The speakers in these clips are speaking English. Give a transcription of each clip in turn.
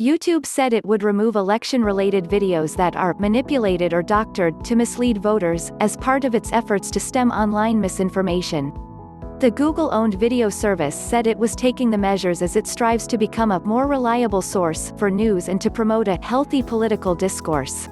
YouTube said it would remove election-related videos that are manipulated or doctored to mislead voters, as part of its efforts to stem online misinformation. The Google-owned video service said it was taking the measures as it strives to become a more reliable source for news and to promote a healthy political discourse.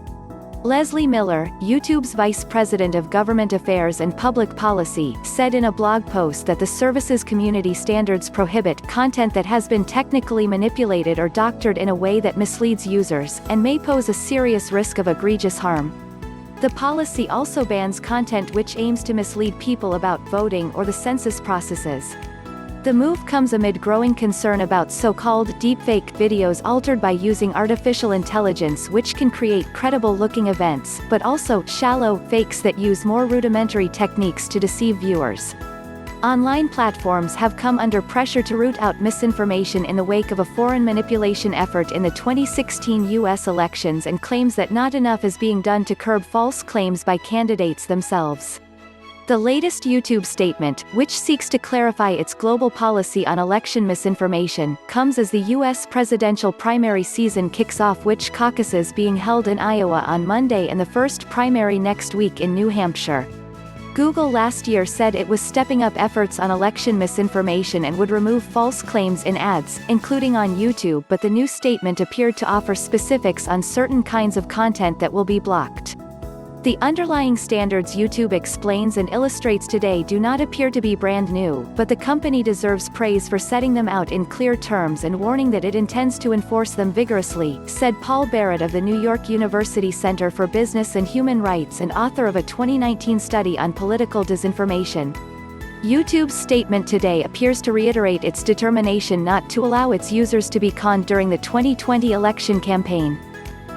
Leslie Miller, YouTube's Vice President of Government Affairs and Public Policy, said in a blog post that the service's community standards prohibit content that has been technically manipulated or doctored in a way that misleads users, and may pose a serious risk of egregious harm. The policy also bans content which aims to mislead people about voting or the census processes. The move comes amid growing concern about so-called deepfake videos altered by using artificial intelligence, which can create credible-looking events, but also shallow fakes that use more rudimentary techniques to deceive viewers. Online platforms have come under pressure to root out misinformation in the wake of a foreign manipulation effort in the 2016 U.S. elections and claims that not enough is being done to curb false claims by candidates themselves. The latest YouTube statement, which seeks to clarify its global policy on election misinformation, comes as the U.S. presidential primary season kicks off, which caucuses being held in Iowa on Monday and the first primary next week in New Hampshire. Google last year said it was stepping up efforts on election misinformation and would remove false claims in ads, including on YouTube, but the new statement appeared to offer specifics on certain kinds of content that will be blocked. The underlying standards YouTube explains and illustrates today do not appear to be brand new, but the company deserves praise for setting them out in clear terms and warning that it intends to enforce them vigorously, said Paul Barrett of the New York University Center for Business and Human Rights and author of a 2019 study on political disinformation. YouTube's statement today appears to reiterate its determination not to allow its users to be conned during the 2020 election campaign.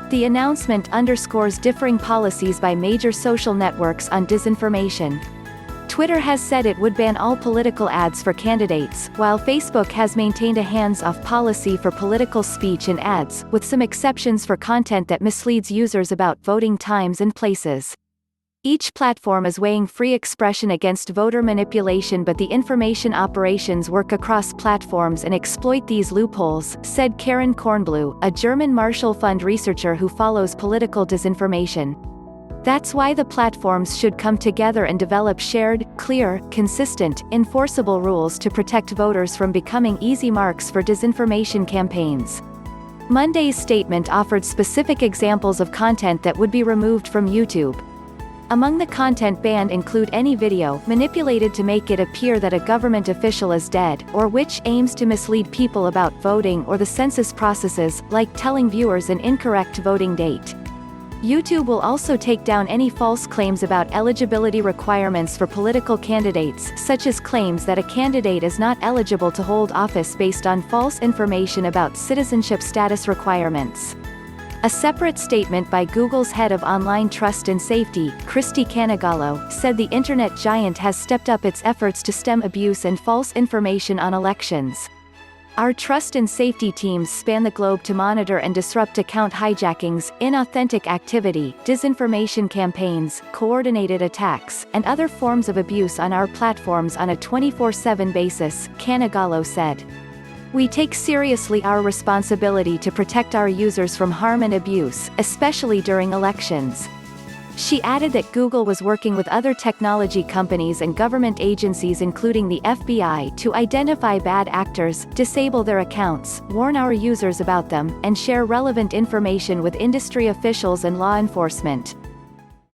The announcement underscores differing policies by major social networks on disinformation. Twitter has said it would ban all political ads for candidates, while Facebook has maintained a hands-off policy for political speech and ads, with some exceptions for content that misleads users about voting times and places. Each platform is weighing free expression against voter manipulation, but the information operations work across platforms and exploit these loopholes, said Karen Kornblue, a German Marshall Fund researcher who follows political disinformation. That's why the platforms should come together and develop shared, clear, consistent, enforceable rules to protect voters from becoming easy marks for disinformation campaigns. Monday's statement offered specific examples of content that would be removed from YouTube. Among the content banned include any video manipulated to make it appear that a government official is dead, or which aims to mislead people about voting or the census processes, like telling viewers an incorrect voting date. YouTube will also take down any false claims about eligibility requirements for political candidates, such as claims that a candidate is not eligible to hold office based on false information about citizenship status requirements. A separate statement by Google's head of online trust and safety, Christy Canagallo, said the internet giant has stepped up its efforts to stem abuse and false information on elections. Our trust and safety teams span the globe to monitor and disrupt account hijackings, inauthentic activity, disinformation campaigns, coordinated attacks, and other forms of abuse on our platforms on a 24/7 basis, Canagallo said. We take seriously our responsibility to protect our users from harm and abuse, especially during elections. She added that Google was working with other technology companies and government agencies including the FBI to identify bad actors, disable their accounts, warn our users about them, and share relevant information with industry officials and law enforcement.